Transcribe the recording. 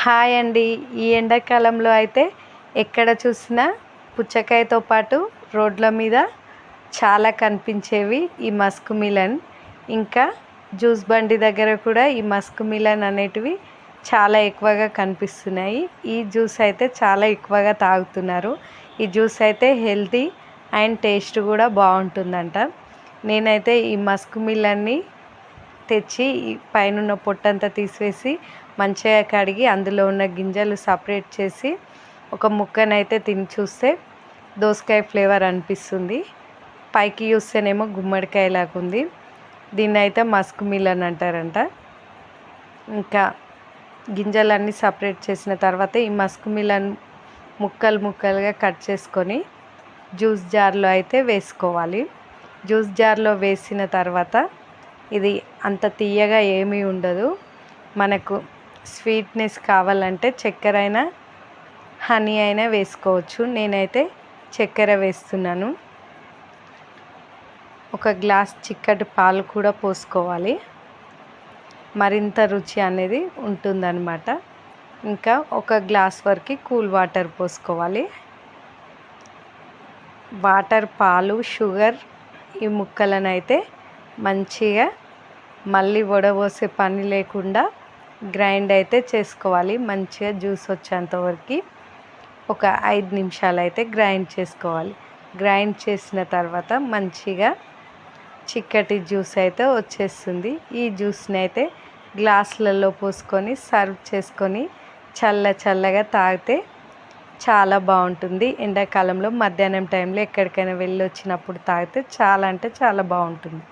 Hi అండి. ఈ ఎండాకాలంలో అయితే ఎక్కడ చూసినా పుచ్చకాయతో పాటు రోడ్ల మీద చాలా కనిపించేవి ఈ మస్క్ మిలన్. ఇంకా జ్యూస్ బండి దగ్గర కూడా ఈ మస్క్ మిలన్ అనేటివి చాలా ఎక్కువగా కనిపిస్తున్నాయి. ఈ జ్యూస్ అయితే చాలా ఎక్కువగా తాగుతున్నారు. ఈ జ్యూస్ అయితే హెల్తీ అండ్ టేస్ట్ కూడా బాగుంటుందంట. నేనైతే ఈ మస్క్ మిలన్ని తెచ్చి పైన పొట్టంతా తీసివేసి మంచిగా కడిగి అందులో ఉన్న గింజలు సపరేట్ చేసి ఒక ముక్కనైతే తిని చూస్తే దోసకాయ ఫ్లేవర్ అనిపిస్తుంది. పైకి చూస్తేనేమో గుమ్మడికాయలాగా ఉంది. దీన్ని అయితే మస్క్ మిలన్ అంటారంట. ఇంకా గింజలన్నీ సపరేట్ చేసిన తర్వాత ఈ మస్క్ మిలన్ ముక్కలుగా కట్ చేసుకొని జ్యూస్ జార్లో అయితే వేసుకోవాలి. జ్యూస్ జార్లో వేసిన తర్వాత ఇది అంత తీయగా ఏమీ ఉండదు. మనకు స్వీట్నెస్ కావాలంటే చక్కెర అయినా హనీ అయినా వేసుకోవచ్చు. నేనైతే చక్కెర వేస్తున్నాను. ఒక గ్లాస్ చిక్కటి పాలు కూడా పోసుకోవాలి. మరింత రుచి అనేది ఉంటుందన్నమాట. ఇంకా ఒక గ్లాస్ వరకు కూల్ వాటర్ పోసుకోవాలి. వాటర్, పాలు, షుగర్ ఈ ముక్కలను అయితే మంచిగా మళ్ళీ వడబోసే పని లేకుండా గ్రైండ్ అయితే చేసుకోవాలి. మంచిగా జ్యూస్ వచ్చేంతవరకు ఒక 5 నిమిషాలు అయితే గ్రైండ్ చేసుకోవాలి. గ్రైండ్ చేసిన తర్వాత మంచిగా చిక్కటి జ్యూస్ అయితే వచ్చేస్తుంది. ఈ జ్యూస్ని అయితే గ్లాసులలో పోసుకొని సర్వ్ చేసుకొని చల్లగా తాగితే చాలా బాగుంటుంది. ఎండాకాలంలో మధ్యాహ్నం టైంలో ఎక్కడికైనా వెళ్ళి వచ్చినప్పుడు తాగితే చాలా అంటే చాలా బాగుంటుంది.